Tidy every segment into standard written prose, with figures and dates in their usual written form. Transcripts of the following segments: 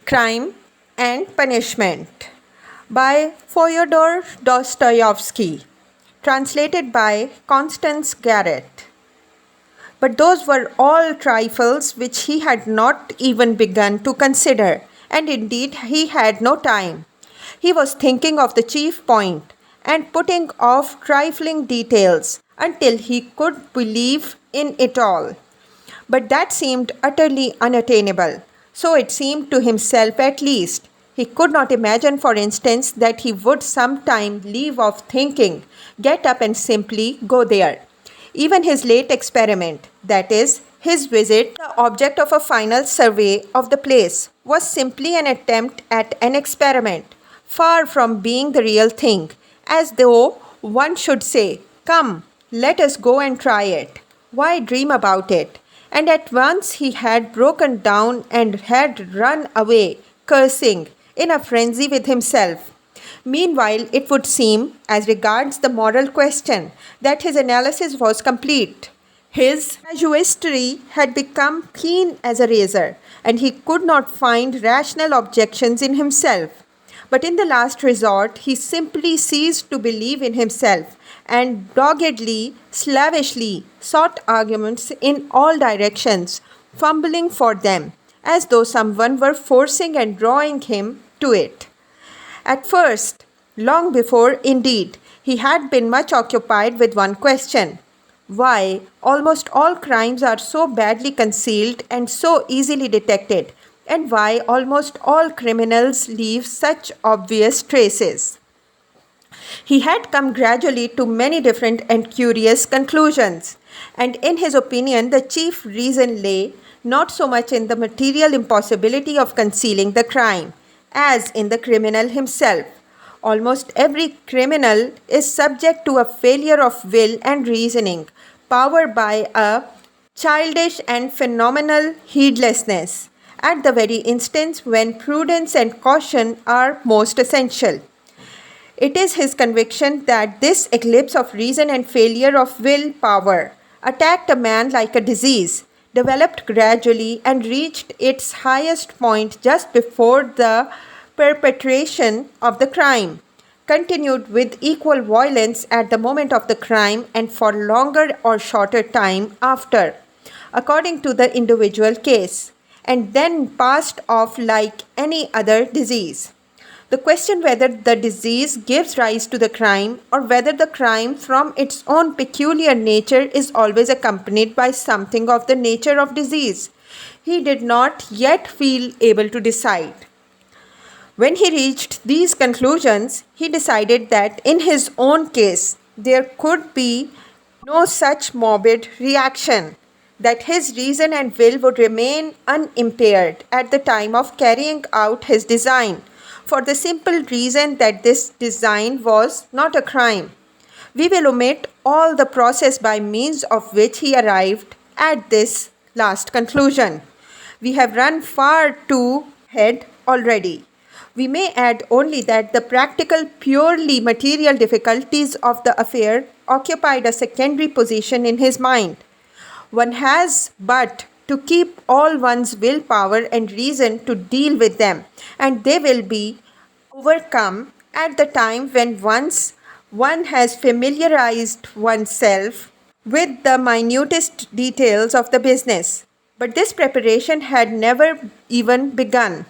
Crime and Punishment by Fyodor Dostoevsky, translated by Constance Garrett. But those were all trifles which he had not even begun to consider, and indeed he had no time. He was thinking of the chief point and putting off trifling details until he could believe in it all. But that seemed utterly unattainable. So it seemed to himself at least. He could not imagine, for instance, that he would some time leave off thinking, get up and simply go there. Even his late experiment, that is, his visit, the object of a final survey of the place, was simply an attempt at an experiment, far from being the real thing, as though one should say, "Come, let us go and try it. Why dream about it?" And at once he had broken down and had run away, cursing, in a frenzy with himself. Meanwhile, it would seem, as regards the moral question, that his analysis was complete. His casuistry had become keen as a razor, and he could not find rational objections in himself. But in the last resort, he simply ceased to believe in himself and doggedly, slavishly sought arguments in all directions, fumbling for them, as though someone were forcing and drawing him to it. At first, long before, indeed, he had been much occupied with one question: why almost all crimes are so badly concealed and so easily detected, and why almost all criminals leave such obvious traces. He had come gradually to many different and curious conclusions, and in his opinion the chief reason lay not so much in the material impossibility of concealing the crime as in the criminal himself. Almost every criminal is subject to a failure of will and reasoning, powered by a childish and phenomenal heedlessness, at the very instance when prudence and caution are most essential. It is his conviction that this eclipse of reason and failure of will power attacked a man like a disease, developed gradually and reached its highest point just before the perpetration of the crime, continued with equal violence at the moment of the crime and for longer or shorter time after, according to the individual case, and then passed off like any other disease. The question whether the disease gives rise to the crime or whether the crime from its own peculiar nature is always accompanied by something of the nature of disease, he did not yet feel able to decide. When he reached these conclusions, he decided that in his own case there could be no such morbid reaction, that his reason and will would remain unimpaired at the time of carrying out his design, for the simple reason that this design was not a crime. We will omit all the process by means of which he arrived at this last conclusion. We have run far too ahead already. We may add only that the practical, purely material difficulties of the affair occupied a secondary position in his mind. One has but to keep all one's willpower and reason to deal with them, and they will be overcome at the time when once one has familiarized oneself with the minutest details of the business. But this preparation had never even begun.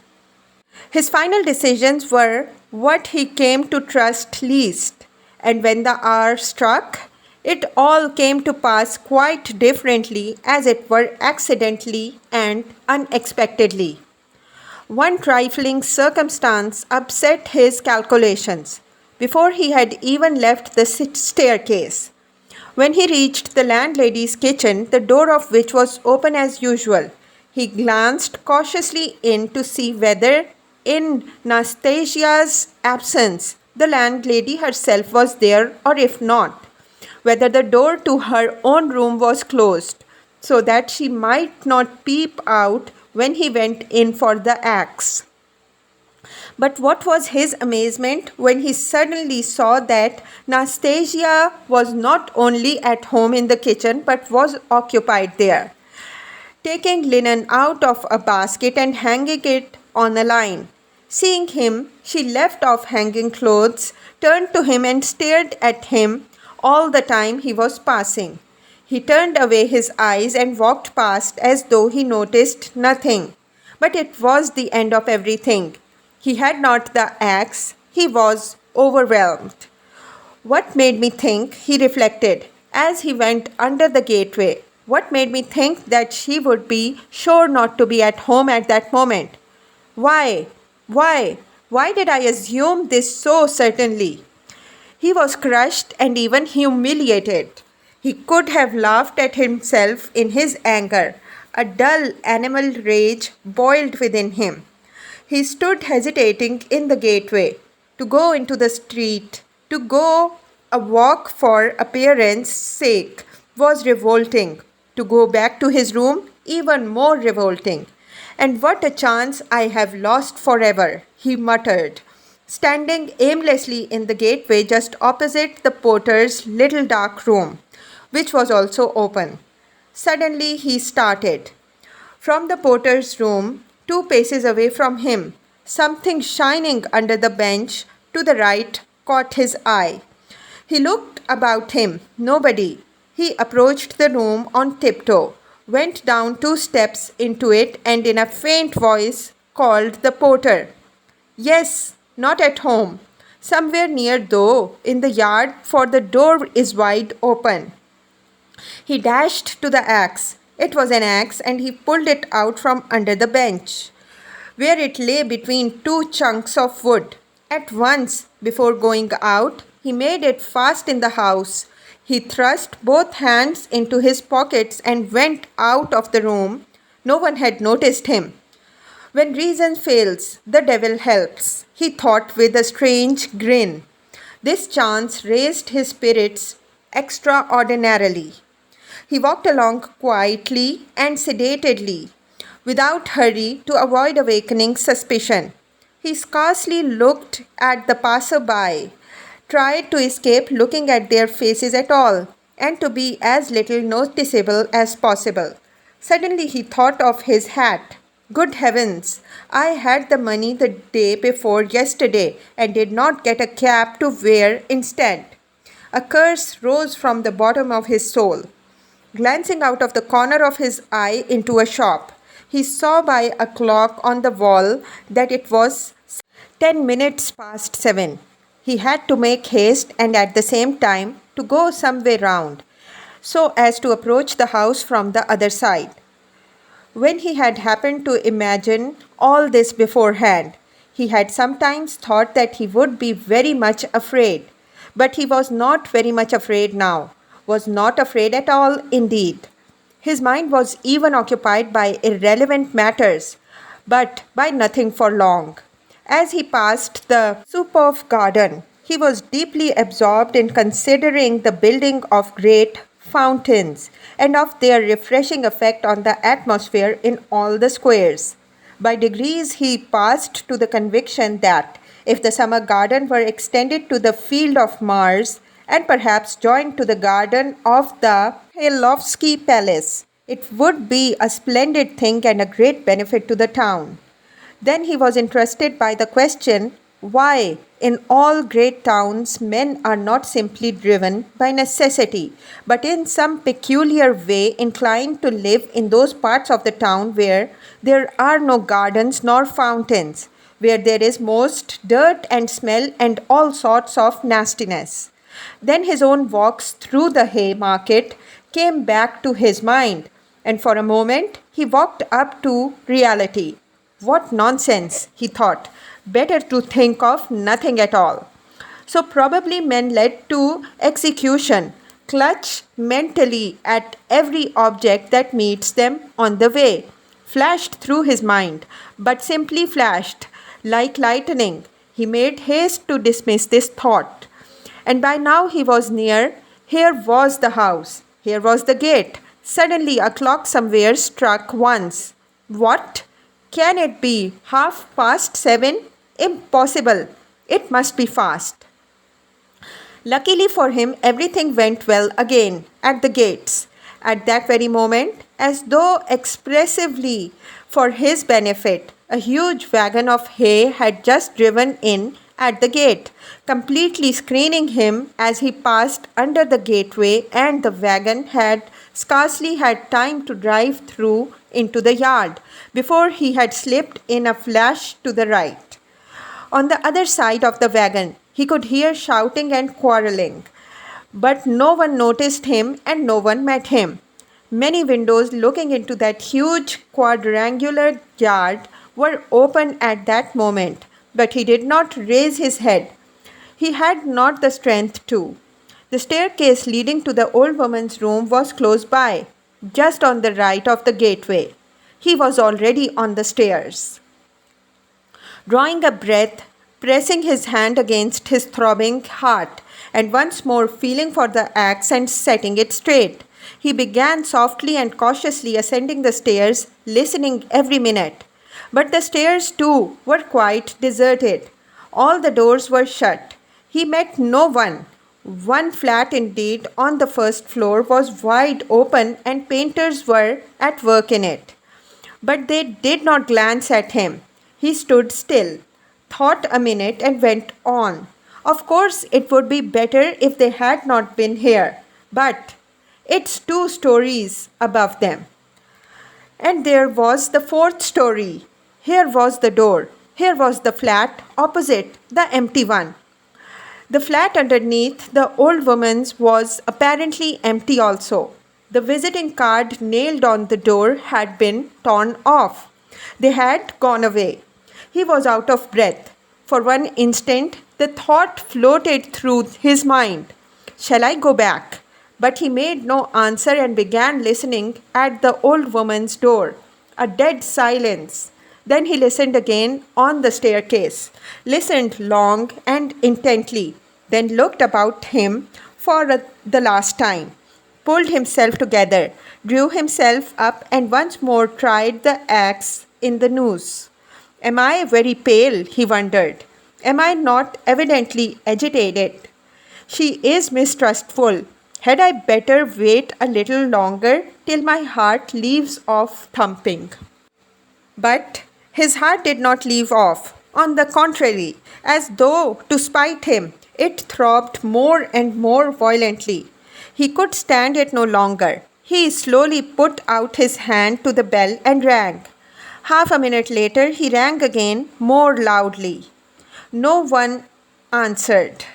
His final decisions were what he came to trust least, and when the hour struck, it all came to pass quite differently, as it were accidentally and unexpectedly. One trifling circumstance upset his calculations before he had even left the staircase. When he reached the landlady's kitchen, the door of which was open as usual, he glanced cautiously in to see whether, in Nastasia's absence, the landlady herself was there, or if not, whether the door to her own room was closed, so that she might not peep out when he went in for the axe. But what was his amazement when he suddenly saw that Nastasia was not only at home in the kitchen but was occupied there, taking linen out of a basket and hanging it on a line. Seeing him, she left off hanging clothes, turned to him and stared at him all the time he was passing. He turned away his eyes and walked past as though he noticed nothing. But it was the end of everything. He had not the axe. He was overwhelmed. What made me think, he reflected, as he went under the gateway, what made me think that she would be sure not to be at home at that moment? Why? Why did I assume this so certainly? He was crushed and even humiliated. He could have laughed at himself in his anger. A dull animal rage boiled within him. He stood hesitating in the gateway. To go into the street, to go a walk for appearance sake was revolting. To go back to his room, even more revolting. And what a chance I have lost forever, he muttered, standing aimlessly in the gateway just opposite the porter's little dark room, which was also open. Suddenly he started. From the porter's room, 2 paces away from him, something shining under the bench to the right caught his eye. He looked about him. Nobody. He approached the room on tiptoe, went down 2 steps into it, and in a faint voice called the porter. Yes, not at home. Somewhere near though, in the yard, for the door is wide open. He dashed to the axe. It was an axe, and he pulled it out from under the bench, where it lay between 2 chunks of wood. At once, before going out, he made it fast in the house. He thrust both hands into his pockets and went out of the room. No one had noticed him. When reason fails, the devil helps, he thought with a strange grin. This chance raised his spirits extraordinarily. He walked along quietly and sedately, without hurry, to avoid awakening suspicion. He scarcely looked at the passer-by, tried to escape looking at their faces at all, and to be as little noticeable as possible. Suddenly he thought of his hat. Good heavens! I had the money the day before yesterday and did not get a cap to wear instead. A curse rose from the bottom of his soul. Glancing out of the corner of his eye into a shop, he saw by a clock on the wall that it was 10 minutes past 7. He had to make haste and at the same time to go some way round, so as to approach the house from the other side. When he had happened to imagine all this beforehand, he had sometimes thought that he would be very much afraid, but he was not very much afraid now, was not afraid at all indeed. His mind was even occupied by irrelevant matters, but by nothing for long. As he passed the Supov garden, he was deeply absorbed in considering the building of great fountains and of their refreshing effect on the atmosphere in all the squares. By degrees he passed to the conviction that if the summer garden were extended to the field of Mars and perhaps joined to the garden of the Helovsky Palace, it would be a splendid thing and a great benefit to the town. Then he was interested by the question why in all great towns men are not simply driven by necessity, but in some peculiar way inclined to live in those parts of the town where there are no gardens nor fountains, where there is most dirt and smell and all sorts of nastiness. Then his own walks through the hay market came back to his mind, and for a moment he walked up to reality. What nonsense, he thought. Better to think of nothing at all. So probably men led to execution, clutch mentally at every object that meets them on the way. Flashed through his mind, but simply flashed, like lightning. He made haste to dismiss this thought. And by now he was near. Here was the house. Here was the gate. Suddenly a clock somewhere struck once. What? Can it be 7:30? Impossible. It must be fast. Luckily for him, everything went well again at the gates. At that very moment, as though expressively for his benefit. A huge wagon of hay had just driven in at the gate, completely screening him as he passed under the gateway, and the wagon had scarcely had time to drive through into the yard before he had slipped in a flash to the right. On the other side of the wagon, he could hear shouting and quarreling, but no one noticed him and no one met him. Many windows looking into that huge quadrangular yard were open at that moment, but he did not raise his head. He had not the strength to. The staircase leading to the old woman's room was close by, just on the right of the gateway. He was already on the stairs. Drawing a breath, pressing his hand against his throbbing heart, and once more feeling for the axe and setting it straight, he began softly and cautiously ascending the stairs, listening every minute. But the stairs, too, were quite deserted. All the doors were shut. He met no one. One flat, indeed, on the first floor was wide open and painters were at work in it. But they did not glance at him. He stood still, thought a minute, and went on. Of course, it would be better if they had not been here, but it's 2 stories above them. And there was the 4th story. Here was the door. Here was the flat opposite, the empty one. The flat underneath the old woman's was apparently empty also. The visiting card nailed on the door had been torn off. They had gone away. He was out of breath. For one instant, the thought floated through his mind, "Shall I go back?" But he made no answer and began listening at the old woman's door. A dead silence. Then he listened again on the staircase, listened long and intently, then looked about him for the last time, pulled himself together, drew himself up, and once more tried the axe in the noose. Am I very pale? He wondered. Am I not evidently agitated? She is mistrustful. Had I better wait a little longer till my heart leaves off thumping? But his heart did not leave off. On the contrary, as though to spite him, it throbbed more and more violently. He could stand it no longer. He slowly put out his hand to the bell and rang. Half a minute later, he rang again, more loudly. No one answered.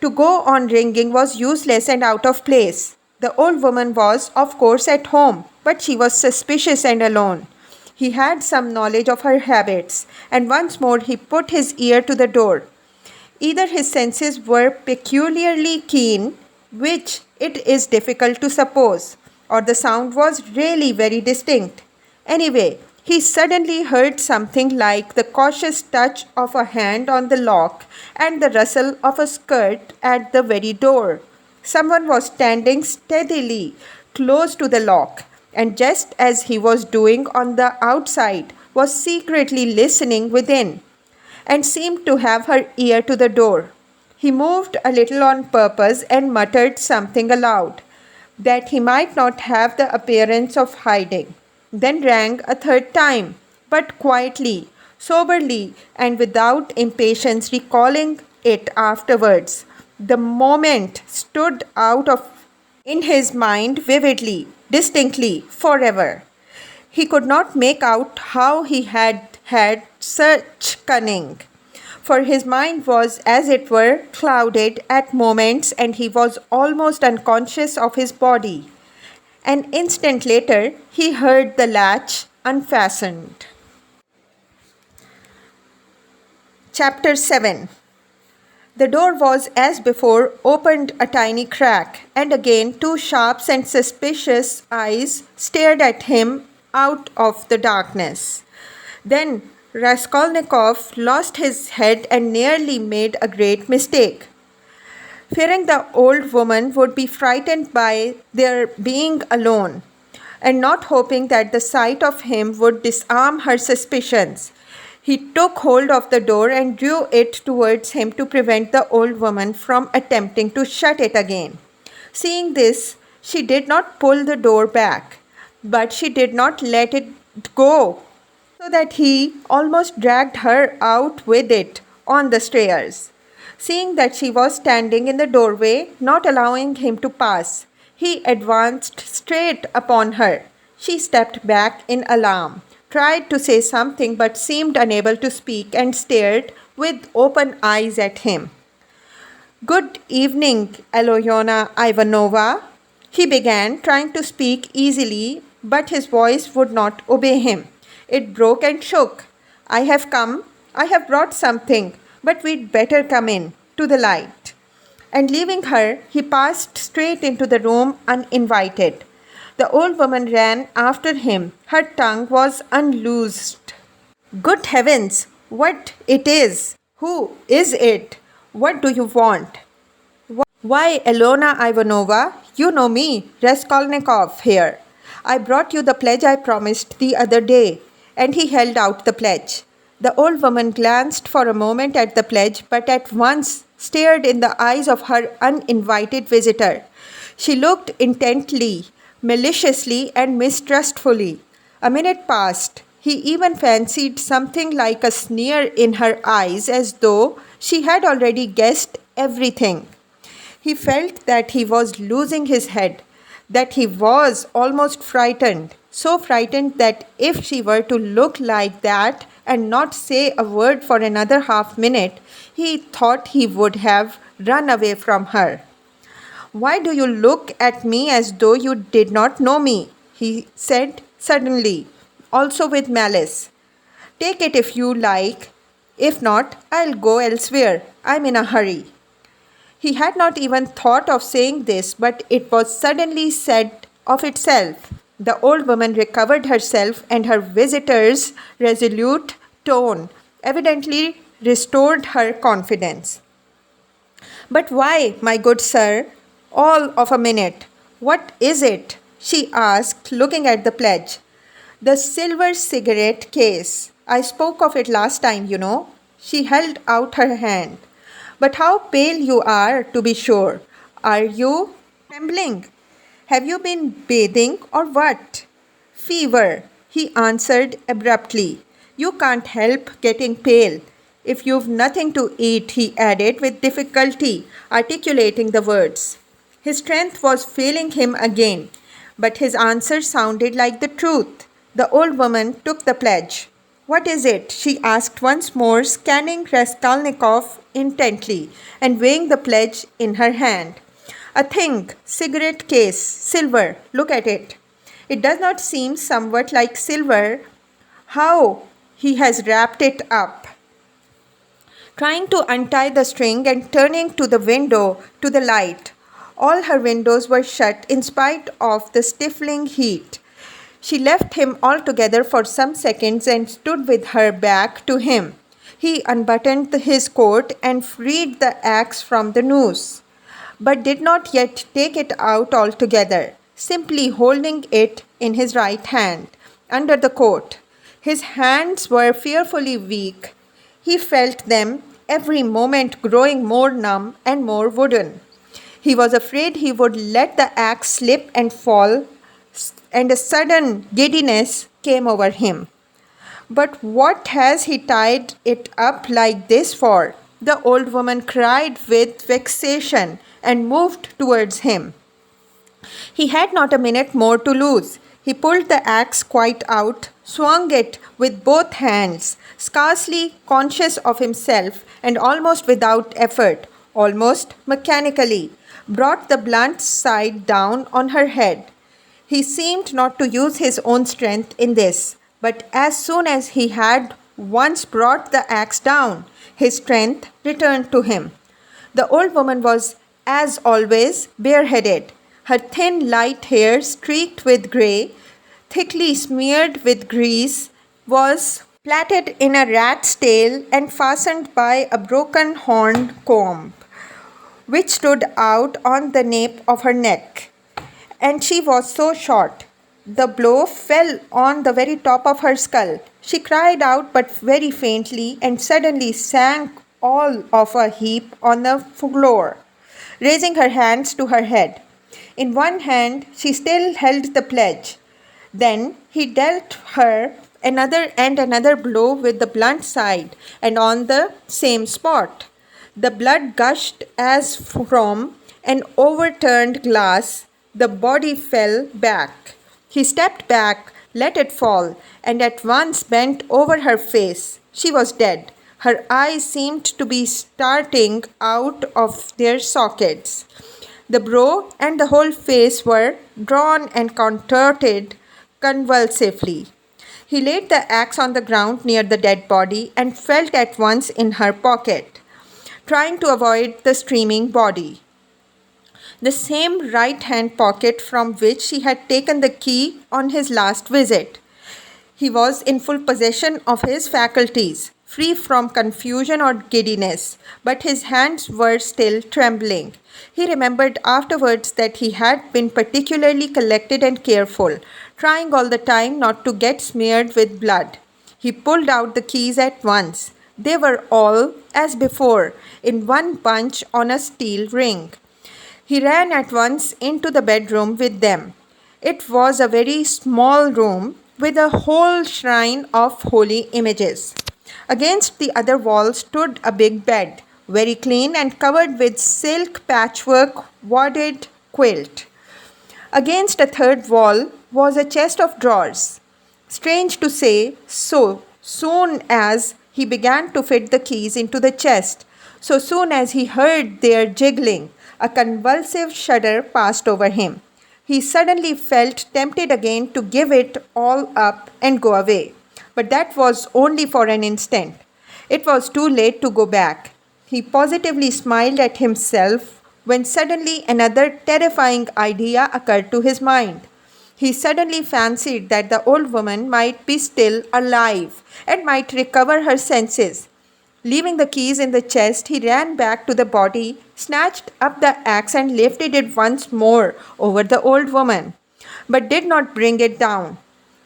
To go on ringing was useless and out of place. The old woman was, of course, at home, but she was suspicious and alone. He had some knowledge of her habits, and once more he put his ear to the door. Either his senses were peculiarly keen, which it is difficult to suppose, or the sound was really very distinct. Anyway, he suddenly heard something like the cautious touch of a hand on the lock and the rustle of a skirt at the very door. Someone was standing steadily close to the lock, and just as he was doing on the outside, was secretly listening within, and seemed to have her ear to the door. He moved a little on purpose and muttered something aloud, that he might not have the appearance of hiding. Then rang a 3rd time, but quietly, soberly, and without impatience, recalling it afterwards. The moment stood out in his mind vividly, distinctly, forever. He could not make out how he had had such cunning, for his mind was, as it were, clouded at moments, and he was almost unconscious of his body. An instant later, he heard the latch unfastened. Chapter 7. The door was, as before, opened a tiny crack, and again 2 sharp and suspicious eyes stared at him out of the darkness. Then Raskolnikov lost his head and nearly made a great mistake. Fearing the old woman would be frightened by their being alone, and not hoping that the sight of him would disarm her suspicions, he took hold of the door and drew it towards him to prevent the old woman from attempting to shut it again. Seeing this, she did not pull the door back, but she did not let it go, so that he almost dragged her out with it on the stairs. Seeing that she was standing in the doorway, not allowing him to pass, he advanced straight upon her. She stepped back in alarm, tried to say something but seemed unable to speak, and stared with open eyes at him. "Good evening, Alyona Ivanova," he began, trying to speak easily, but his voice would not obey him. It broke and shook. "I have brought something, but we'd better come in, to the light." And leaving her, he passed straight into the room uninvited. The old woman ran after him. Her tongue was unloosed. "Good heavens! What it is? Who is it? What do you want?" "Why, Alyona Ivanova, you know me, Raskolnikov here. I brought you the pledge I promised the other day." And he held out the pledge. The old woman glanced for a moment at the pledge, but at once stared in the eyes of her uninvited visitor. She looked intently, maliciously, and mistrustfully. A minute passed. He even fancied something like a sneer in her eyes, as though she had already guessed everything. He felt that he was losing his head, that he was almost frightened, so frightened that if she were to look like that and not say a word for another half-minute, he thought he would have run away from her. "Why do you look at me as though you did not know me?" he said suddenly, also with malice. "Take it if you like. If not, I'll go elsewhere. I'm in a hurry." He had not even thought of saying this, but it was suddenly said of itself. The old woman recovered herself, and her visitor's resolute tone evidently restored her confidence. "But why, my good sir? All of a minute. What is it?" she asked, looking at the pledge. "The silver cigarette case. I spoke of it last time, you know." She held out her hand. "But how pale you are, to be sure. Are you trembling? Have you been bathing or what?" "Fever," he answered abruptly. "You can't help getting pale. If you've nothing to eat," he added with difficulty, articulating the words. His strength was failing him again, but his answer sounded like the truth. The old woman took the pledge. "What is it?" she asked once more, scanning Raskolnikov intently and weighing the pledge in her hand. "A thing, cigarette case, silver. Look at it. It does not seem somewhat like silver? How he has wrapped it up." Trying to untie the string and turning to the window, to the light. All her windows were shut in spite of the stifling heat. She left him altogether for some seconds and stood with her back to him. He unbuttoned his coat and freed the axe from the noose, but did not yet take it out altogether, simply holding it in his right hand, under the coat. His hands were fearfully weak. He felt them every moment growing more numb and more wooden. He was afraid he would let the axe slip and fall, and a sudden giddiness came over him. "But what has he tied it up like this for?" the old woman cried with vexation and moved towards him. He had not a minute more to lose. He pulled the axe quite out, swung it with both hands, scarcely conscious of himself, and almost without effort, almost mechanically, brought the blunt side down on her head. He seemed not to use his own strength in this, but as soon as he had once brought the axe down, his strength returned to him. The old woman was, as always, bareheaded. Her thin light hair, streaked with grey, thickly smeared with grease, was plaited in a rat's tail and fastened by a broken horn comb, which stood out on the nape of her neck. And she was so short. The blow fell on the very top of her skull. She cried out, but very faintly, and suddenly sank all of a heap on the floor, raising her hands to her head. In one hand she still held the pledge. Then he dealt her another blow with the blunt side, and on the same spot. The blood gushed as from an overturned glass. The body fell back. He stepped back, let it fall, and at once bent over her face. She was dead. Her eyes seemed to be starting out of their sockets. The brow and the whole face were drawn and contorted convulsively. He laid the axe on the ground near the dead body and felt at once in her pocket, trying to avoid the streaming body. The same right-hand pocket from which he had taken the key on his last visit. He was in full possession of his faculties, free from confusion or giddiness, but his hands were still trembling. He remembered afterwards that he had been particularly collected and careful, trying all the time not to get smeared with blood. He pulled out the keys at once. They were all, as before, in one bunch on a steel ring. He ran at once into the bedroom with them. It was a very small room with a whole shrine of holy images. Against the other wall stood a big bed, very clean and covered with silk patchwork wadded quilt. Against a third wall was a chest of drawers. Strange to say, so soon as he began to fit the keys into the chest, so soon as he heard their jiggling, a convulsive shudder passed over him. He suddenly felt tempted again to give it all up and go away. But that was only for an instant. It was too late to go back. He positively smiled at himself when suddenly another terrifying idea occurred to his mind. He suddenly fancied that the old woman might be still alive and might recover her senses. Leaving the keys in the chest, he ran back to the body, snatched up the axe and lifted it once more over the old woman, but did not bring it down.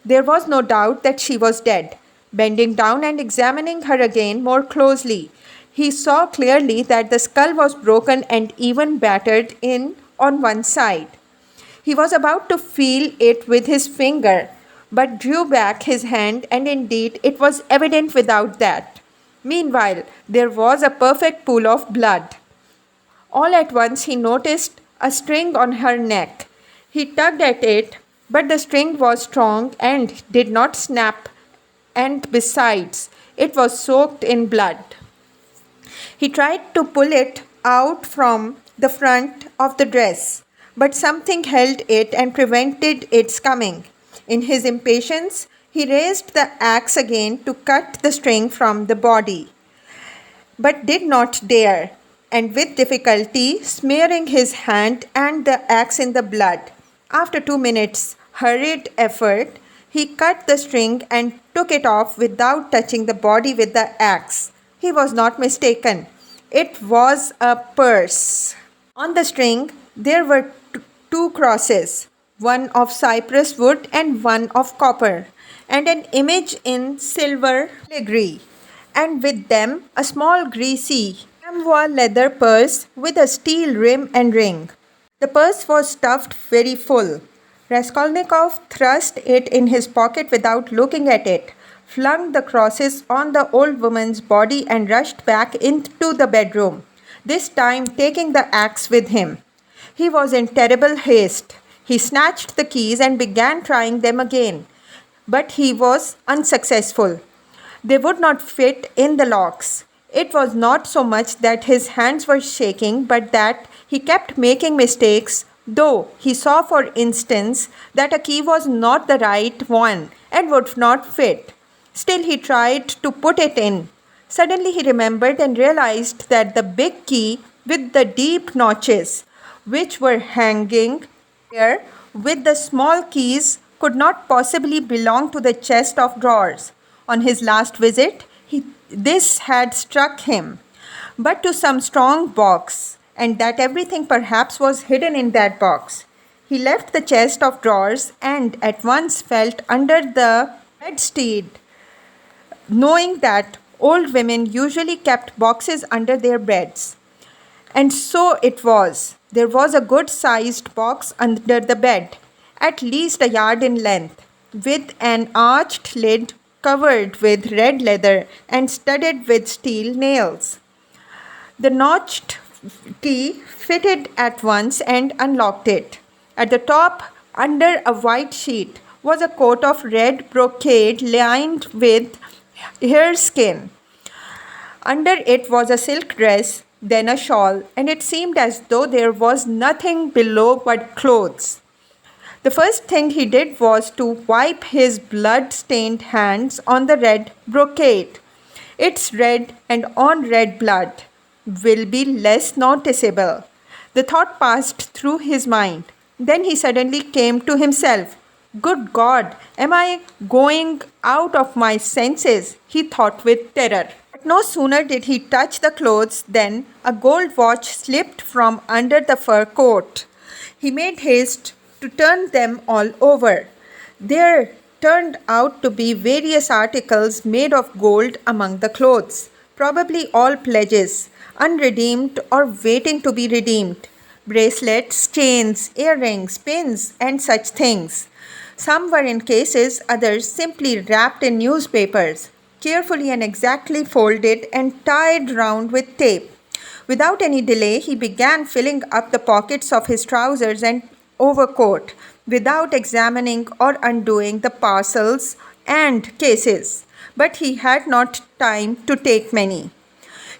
There was no doubt that she was dead. Bending down and examining her again more closely, he saw clearly that the skull was broken and even battered in on one side. He was about to feel it with his finger, but drew back his hand, and indeed it was evident without that. Meanwhile, there was a perfect pool of blood. All at once he noticed a string on her neck. He tugged at it, but the string was strong and did not snap, and besides, it was soaked in blood. He tried to pull it out from the front of the dress, but something held it and prevented its coming. In his impatience, he raised the axe again to cut the string from the body, but did not dare, and with difficulty, smearing his hand and the axe in the blood. After 2 minutes' hurried effort, he cut the string and took it off without touching the body with the axe. He was not mistaken. It was a purse. On the string, there were two crosses, one of cypress wood and one of copper, and an image in silver filigree, and with them a small greasy chamois leather purse with a steel rim and ring. The purse was stuffed very full. Raskolnikov thrust it in his pocket without looking at it, flung the crosses on the old woman's body and rushed back into the bedroom, this time taking the axe with him. He was in terrible haste. He snatched the keys and began trying them again, but he was unsuccessful. They would not fit in the locks. It was not so much that his hands were shaking, but that he kept making mistakes, though he saw, for instance, that a key was not the right one and would not fit. Still he tried to put it in. Suddenly he remembered and realized that the big key with the deep notches, which were hanging there with the small keys, could not possibly belong to the chest of drawers. On his last visit, this had struck him, but to some strong box, and that everything perhaps was hidden in that box. He left the chest of drawers and at once felt under the bedstead, knowing that old women usually kept boxes under their beds. And so it was. There was a good-sized box under the bed, at least a yard in length. with an arched lid covered with red leather and studded with steel nails. The notched key fitted at once and unlocked it. At the top, under a white sheet, was a coat of red brocade lined with hareskin. Under it was a silk dress, then a shawl, and it seemed as though there was nothing below but clothes. The first thing he did was to wipe his blood-stained hands on the red brocade. It's red, and on red blood will be less noticeable. The thought passed through his mind. Then he suddenly came to himself. Good God, am I going out of my senses? He thought with terror. But no sooner did he touch the clothes than a gold watch slipped from under the fur coat. He made haste to turn them all over. There turned out to be various articles made of gold among the clothes, probably all pledges, unredeemed or waiting to be redeemed. Bracelets, chains, earrings, pins, and such things. Some were in cases, others simply wrapped in newspapers, carefully and exactly folded and tied round with tape. Without any delay, he began filling up the pockets of his trousers and overcoat, without examining or undoing the parcels and cases. But he had not time to take many.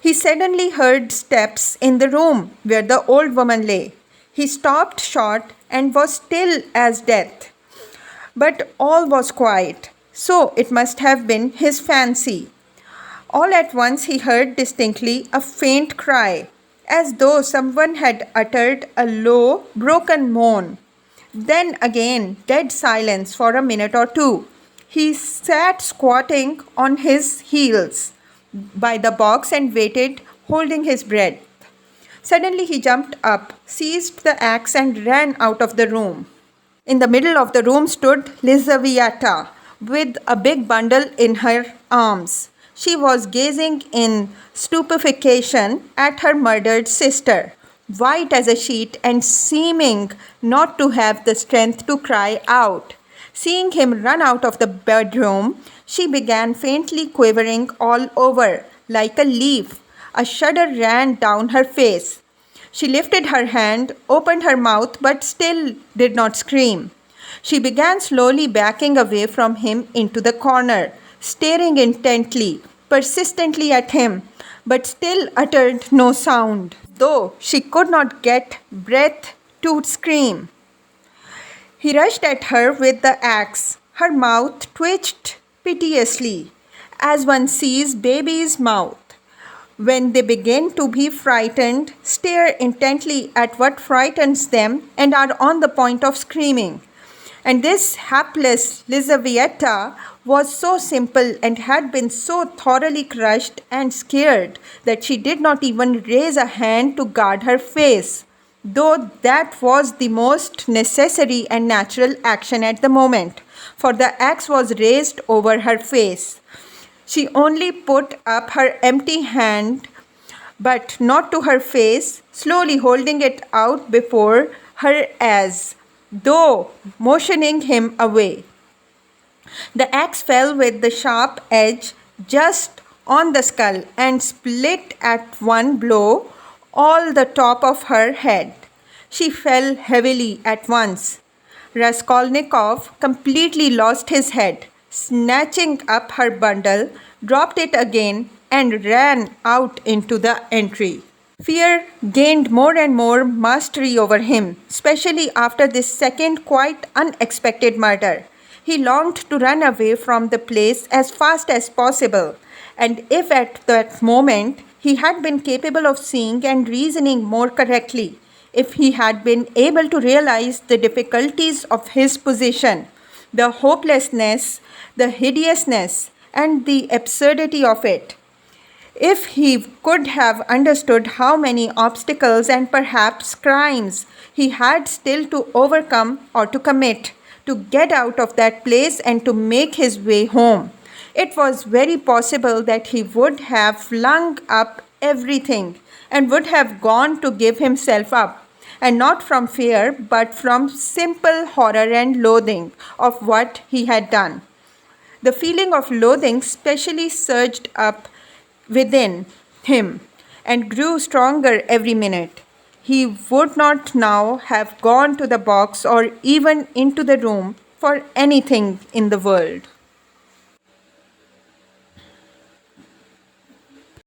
He suddenly heard steps in the room where the old woman lay. He stopped short and was still as death. But all was quiet, so it must have been his fancy. All at once he heard distinctly a faint cry, as though someone had uttered a low, broken moan. Then again dead silence for a minute or two. He sat squatting on his heels by the box and waited, holding his breath. Suddenly he jumped up, seized the axe and ran out of the room. In the middle of the room stood Lizaveta with a big bundle in her arms. She was gazing in stupefaction at her murdered sister, white as a sheet and seeming not to have the strength to cry out. Seeing him run out of the bedroom, she began faintly quivering all over, like a leaf. A shudder ran down her face. She lifted her hand, opened her mouth, but still did not scream. She began slowly backing away from him into the corner, staring intently, persistently at him, but still uttered no sound, though she could not get breath to scream. He rushed at her with the axe. Her mouth twitched piteously, as one sees baby's mouth when they begin to be frightened, stare intently at what frightens them, and are on the point of screaming. And this hapless Lizaveta was so simple and had been so thoroughly crushed and scared that she did not even raise a hand to guard her face, though that was the most necessary and natural action at the moment, for the axe was raised over her face. She only put up her empty hand, but not to her face, slowly holding it out before her as though motioning him away. The axe fell with the sharp edge just on the skull and split at one blow all the top of her head. She fell heavily at once. Raskolnikov completely lost his head. Snatching up her bundle, dropped it again and ran out into the entry. Fear gained more and more mastery over him, especially after this second quite unexpected murder. He longed to run away from the place as fast as possible, and if at that moment he had been capable of seeing and reasoning more correctly, if he had been able to realize the difficulties of his position, the hopelessness, the hideousness, and the absurdity of it, if he could have understood how many obstacles and perhaps crimes he had still to overcome or to commit, to get out of that place and to make his way home, it was very possible that he would have flung up everything and would have gone to give himself up, and not from fear, but from simple horror and loathing of what he had done. The feeling of loathing specially surged up within him and grew stronger every minute. He would not now have gone to the box or even into the room for anything in the world.